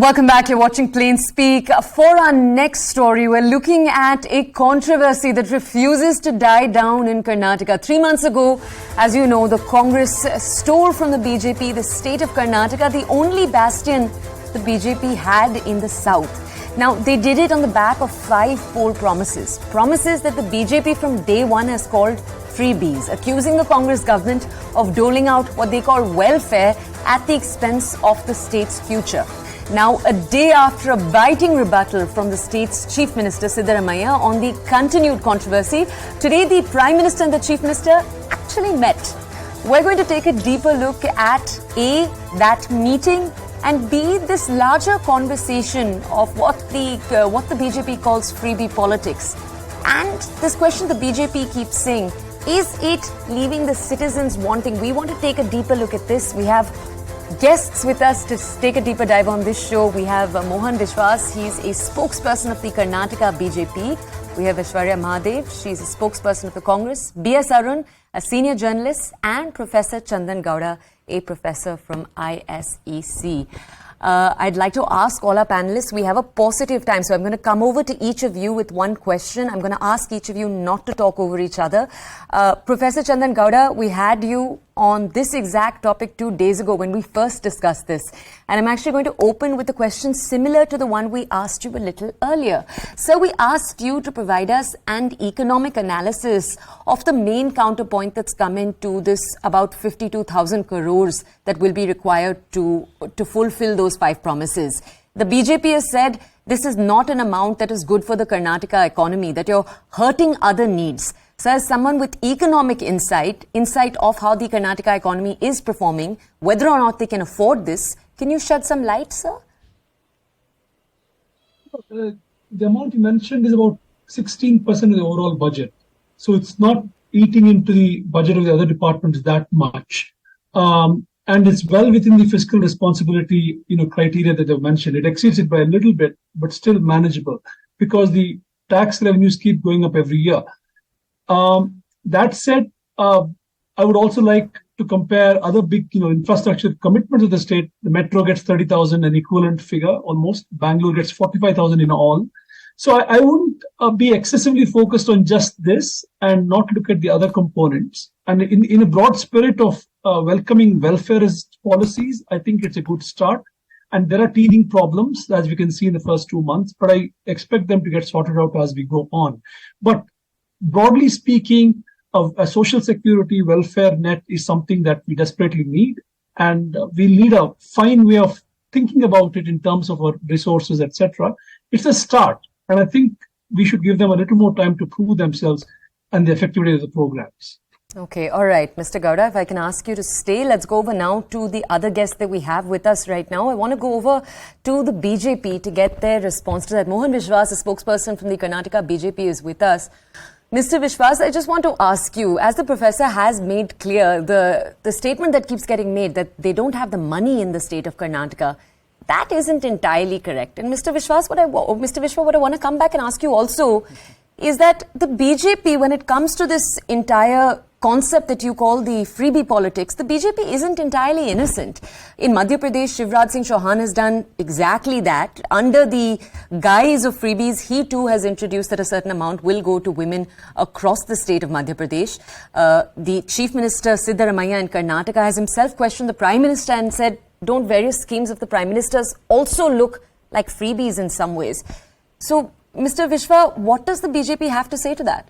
Welcome back. You're watching Plain Speak. For our next story, we're looking at a controversy that refuses to die down in Karnataka. 3 months ago, as you know, the Congress stole from the BJP the state of Karnataka, the only bastion the BJP had in the south. Now, they did it on the back of 5 poll promises. Promises that the BJP from day one has called freebies, accusing the Congress government of doling out what they call welfare at the expense of the state's future. Now, a day after a biting rebuttal from the state's Chief Minister Siddaramaiah on the continued controversy, today the Prime Minister and the Chief Minister actually met. We're going to take a deeper look at A, that meeting, and B, this larger conversation of what the BJP calls freebie politics. And this question the BJP keeps saying, is it leaving the citizens wanting? We want to take a deeper look at this. We have guests with us to take a deeper dive on this show. We have Mohan Vishwas. He's a spokesperson of the Karnataka BJP. We have Aishwarya Mahadev. She's a spokesperson of the Congress. B.S. Arun, a senior journalist, and Professor Chandan Gowda, a professor from ISEC. I'd like to ask all our panelists, we have a positive time, so I'm going to come over to each of you with one question. I'm going to ask each of you not to talk over each other. Professor Chandan Gowda, we had you on this exact topic 2 days ago when we first discussed this. And I'm actually going to open with a question similar to the one we asked you a little earlier. So we asked you to provide us an economic analysis of the main counterpoint that's come into this about 52,000 crores that will be required to fulfill those 5 promises. The BJP has said this is not an amount that is good for the Karnataka economy, that you're hurting other needs. So as someone with economic insight of how the Karnataka economy is performing, whether or not they can afford this, can you shed some light, sir? The amount you mentioned is about 16% of the overall budget. So it's not eating into the budget of the other departments that much. And it's well within the fiscal responsibility, criteria that they've mentioned. It exceeds it by a little bit, but still manageable because the tax revenues keep going up every year. That said, I would also like to compare other big, infrastructure commitments of the state. The metro gets 30,000, an equivalent figure almost. Bangalore gets 45,000 in all. So I wouldn't be excessively focused on just this and not look at the other components. And in a broad spirit of welcoming welfareist policies, I think it's a good start. And there are teething problems, as we can see in the first 2 months, but I expect them to get sorted out as we go on. But broadly speaking, a social security welfare net is something that we desperately need. And we need a fine way of thinking about it in terms of our resources, etc. It's a start. And I think we should give them a little more time to prove themselves and the effectivity of the programs. Okay, all right. Mr. Gowda, if I can ask you to stay, let's go over now to the other guests that we have with us right now. I want to go over to the BJP to get their response to that. Mohan Vishwas, a spokesperson from the Karnataka BJP, is with us. Mr. Vishwas, I just want to ask you, as the professor has made clear, the statement that keeps getting made that they don't have the money in the state of Karnataka, that isn't entirely correct. And Mr. Vishwas, what I want to come back and ask you also is that the BJP, when it comes to this entire concept that you call the freebie politics, the BJP isn't entirely innocent. In Madhya Pradesh, Shivraj Singh Chauhan has done exactly that. Under the guise of freebies, he too has introduced that a certain amount will go to women across the state of Madhya Pradesh. The Chief Minister Siddaramaiah in Karnataka has himself questioned the Prime Minister and said, don't various schemes of the Prime Minister's also look like freebies in some ways? So, Mr. Vishwa, what does the BJP have to say to that?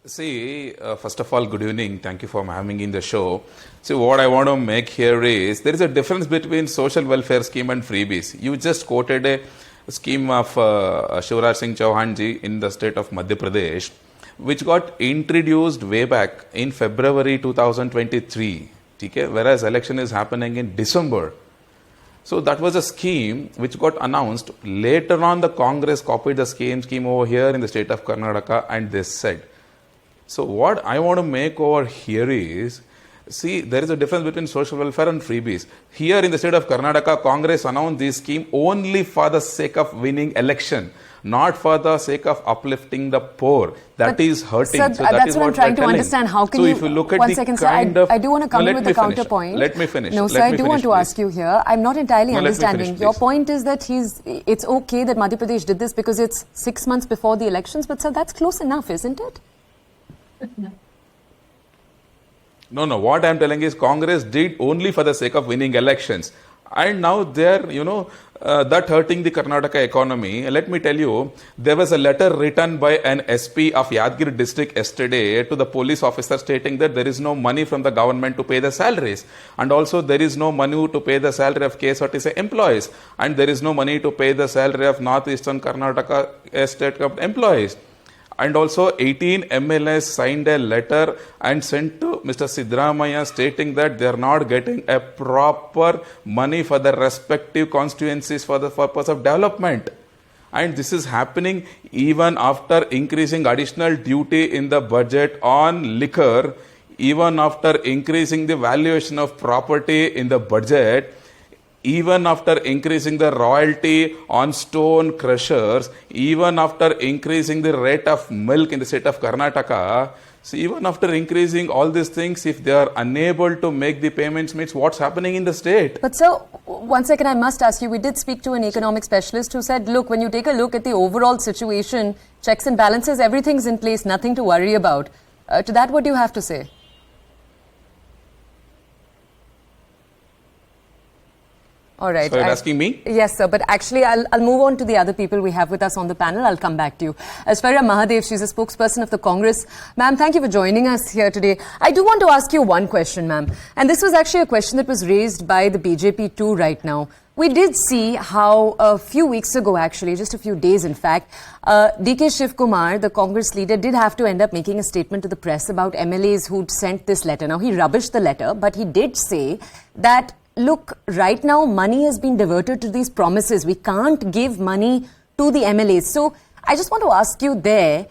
See, first of all, good evening. Thank you for having me in the show. See, what I want to make here is there is a difference between social welfare scheme and freebies. You just quoted a scheme of Shivraj Singh Chauhan ji in the state of Madhya Pradesh, which got introduced way back in February 2023, okay? Whereas election is happening in December. So that was a scheme which got announced. Later on, the Congress copied the scheme over here in the state of Karnataka, and they said. So what I want to make over here is See, there is a difference between social welfare and freebies. Here in the state of Karnataka, Congress announced this scheme only for the sake of winning election, not for the sake of uplifting the poor. That is hurting. Sir, so that that's is what I'm trying to telling. understand. How can so you... if you look at one the second, sir. kind of... I do want to come No, in with a counterpoint. Let me finish. No, Let sir, I me do finish, want to please. ask you here. I'm not entirely No, let me understanding. finish, Your please. point is that it's okay that Madhya Pradesh did this because it's 6 months before the elections. But, sir, that's close enough, isn't it? No. What I'm telling is Congress did only for the sake of winning elections. And now they're, that hurting the Karnataka economy. Let me tell you, there was a letter written by an SP of Yadgir district yesterday to the police officer stating that there is no money from the government to pay the salaries. And also there is no money to pay the salary of KSRTC employees. And there is no money to pay the salary of Northeastern Karnataka state employees. And also 18 MLAs signed a letter and sent to Mr. Siddaramaiah stating that they are not getting a proper money for their respective constituencies for the purpose of development. And this is happening even after increasing additional duty in the budget on liquor, even after increasing the valuation of property in the budget, even after increasing the royalty on stone crushers, even after increasing the rate of milk in the state of Karnataka. So even after increasing all these things, if they are unable to make the payments, means what's happening in the state? But, sir, one second, I must ask you, we did speak to an economic specialist who said, look, when you take a look at the overall situation, checks and balances, everything's in place, nothing to worry about. To that, what do you have to say? All right. So you're asking me? Yes, sir. But actually, I'll move on to the other people we have with us on the panel. I'll come back to you. Aswarya Mahadev, she's a spokesperson of the Congress. Ma'am, thank you for joining us here today. I do want to ask you one question, ma'am. And this was actually a question that was raised by the BJP too right now. We did see how a few weeks ago, actually, just a few days in fact, K Shivakumar, the Congress leader, did have to end up making a statement to the press about MLAs who'd sent this letter. Now, he rubbished the letter, but he did say that, look, right now money has been diverted to these promises. We can't give money to the MLAs. So I just want to ask you there,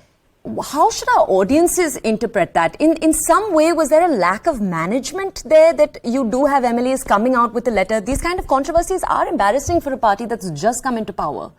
how should our audiences interpret that? In some way, was there a lack of management there that you do have MLAs coming out with a letter? These kind of controversies are embarrassing for a party that's just come into power.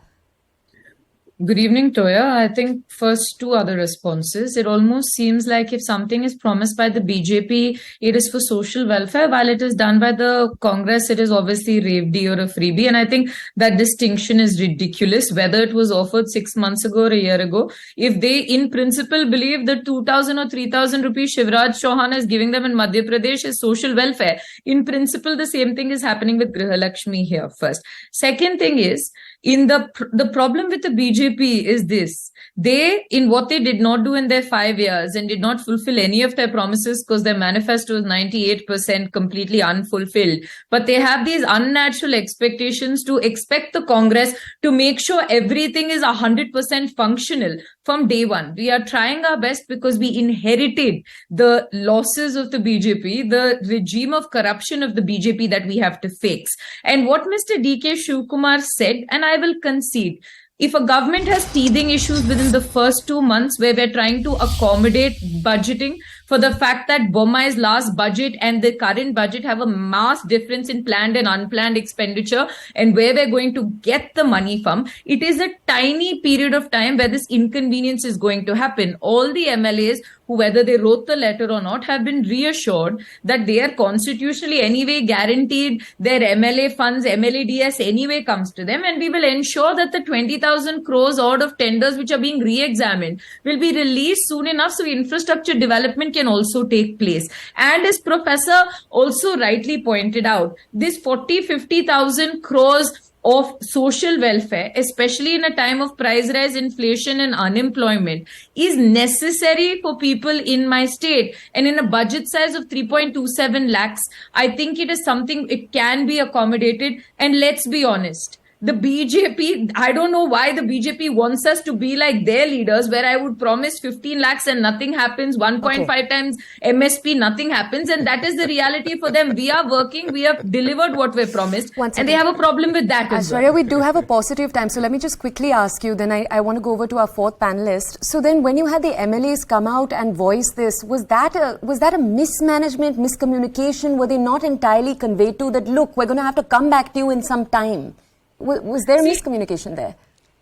Good evening, Toya. I think first two other responses. It almost seems like if something is promised by the BJP, it is for social welfare, while it is done by the Congress, it is obviously revdi or a freebie. And I think that distinction is ridiculous, whether it was offered 6 months ago or a year ago. If they in principle believe that 2,000 or 3,000 rupees Shivraj Chauhan is giving them in Madhya Pradesh is social welfare, in principle, the same thing is happening with Grihalakshmi here first. Second thing is, the problem with the BJP is this. They, in what they did not do in their 5 years and did not fulfill any of their promises because their manifesto is 98% completely unfulfilled. But they have these unnatural expectations to expect the Congress to make sure everything is 100% functional from day one. We are trying our best because we inherited the losses of the BJP, the regime of corruption of the BJP that we have to fix. And what Mr. K Shivakumar said, and I will concede, if a government has teething issues within the first 2 months where we're trying to accommodate budgeting for the fact that Bommai's last budget and the current budget have a mass difference in planned and unplanned expenditure and where we're going to get the money from, it is a tiny period of time where this inconvenience is going to happen. All the MLAs who, whether they wrote the letter or not, have been reassured that they are constitutionally anyway guaranteed their MLA funds, MLADS anyway comes to them, and we will ensure that the 20,000 crores odd of tenders which are being re-examined will be released soon enough so infrastructure development can also take place. And as Professor also rightly pointed out, this 50,000 crores of social welfare, especially in a time of price rise, inflation and unemployment, is necessary for people in my state. And in a budget size of 3.27 lakhs, I think it is something, it can be accommodated. And let's be honest, The BJP, I don't know why the BJP wants us to be like their leaders, where I would promise 15 lakhs and nothing happens, 1.5 times MSP, nothing happens. And that is the reality for them. We are working, we have delivered what we promised, and they have a problem with that as well. Aishwarya, we do have a paucity of time, so let me just quickly ask you, then I want to go over to our fourth panelist. So then when you had the MLAs come out and voice this, was that a mismanagement, miscommunication? Were they not entirely conveyed to that, look, we're going to have to come back to you in some time? Was there miscommunication there?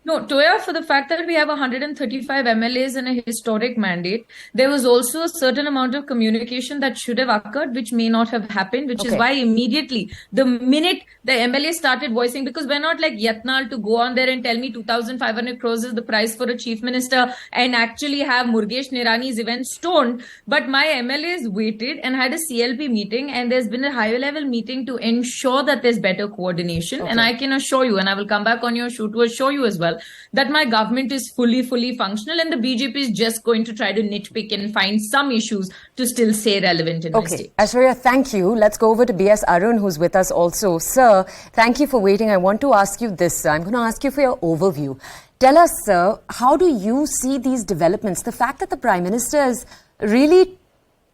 No, Toya, for the fact that we have 135 MLAs and a historic mandate, there was also a certain amount of communication that should have occurred, which may not have happened, which is why immediately, the minute the MLA started voicing, because we're not like Yatnal to go on there and tell me 2,500 crores is the price for a chief minister and actually have Murugesh Nirani's event stoned. But my MLAs waited and had a CLP meeting, and there's been a higher level meeting to ensure that there's better coordination. And I can assure you, and I will come back on your show to assure you as well, that my government is fully functional, and the BJP is just going to try to nitpick and find some issues to still stay relevant in the state. Aishwarya, thank you. Let's go over to B.S. Arun, who's with us also. Sir, thank you for waiting. I want to ask you this, sir. I'm going to ask you for your overview. Tell us, sir, how do you see these developments? The fact that the Prime Minister is really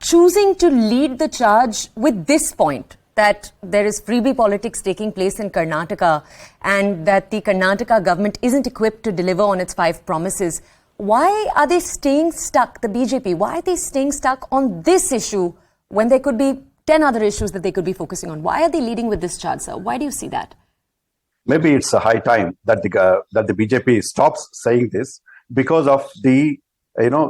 choosing to lead the charge with this point, that there is freebie politics taking place in Karnataka and that the Karnataka government isn't equipped to deliver on its 5 promises. Why are they staying stuck, the BJP? Why are they staying stuck on this issue when there could be 10 other issues that they could be focusing on? Why are they leading with this charge, sir? Why do you see that? Maybe it's a high time that the BJP stops saying this because of the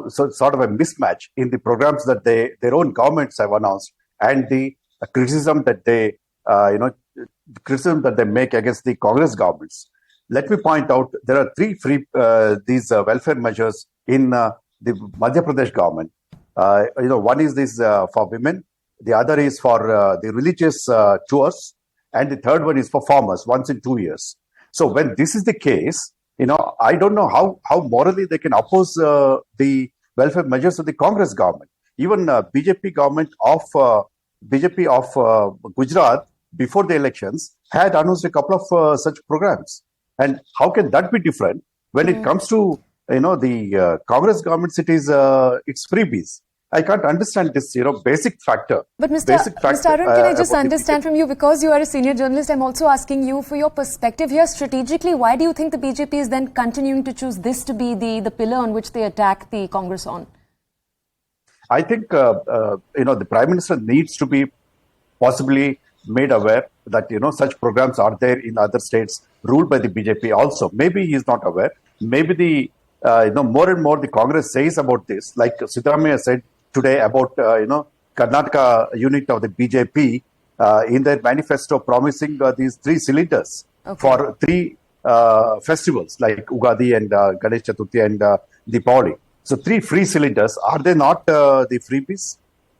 sort of a mismatch in the programs that their own governments have announced and the criticism that they make against the Congress governments. Let me point out there are 3 these welfare measures in the Madhya Pradesh government. One is this for women, the other is for the religious tours, and the third one is for farmers once in 2 years. So when this is the case, I don't know how morally they can oppose the welfare measures of the Congress government. Even BJP government of Gujarat before the elections had announced a couple of such programs. And how can that be different when it comes to the Congress government? It's freebies. I can't understand this basic factor. But Mr. Arun, can I just understand from you, because you are a senior journalist, I'm also asking you for your perspective here strategically. Why do you think the BJP is then continuing to choose this to be the pillar on which they attack the Congress on? I think, the Prime Minister needs to be possibly made aware that, such programs are there in other states ruled by the BJP also. Maybe he is not aware. Maybe more and more the Congress says about this, like Siddaramaiah said today about, Karnataka unit of the BJP in their manifesto promising these 3 cylinders for 3 festivals like Ugadi and Ganesh Chaturthi and Deepavali. So 3 free cylinders, are they not the freebies?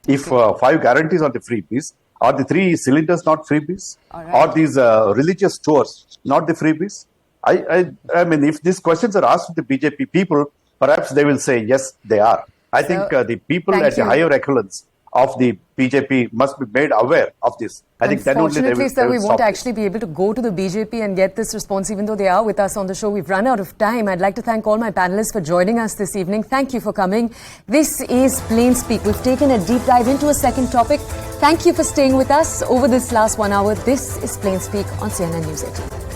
If 5 guarantees are the freebies, are the 3 cylinders not freebies? Are these religious tours not the freebies? I mean, if these questions are asked to the BJP people, perhaps they will say, yes, they are. I think the people at the higher echelons of the BJP must be made aware of this. I think then only they will Unfortunately, sir, we won't actually be able to go to the BJP and get this response, even though they are with us on the show. We've run out of time. I'd like to thank all my panelists for joining us this evening. Thank you for coming. This is Plain Speak. We've taken a deep dive into a second topic. Thank you for staying with us over this last 1 hour. This is Plain Speak on CNN News 18.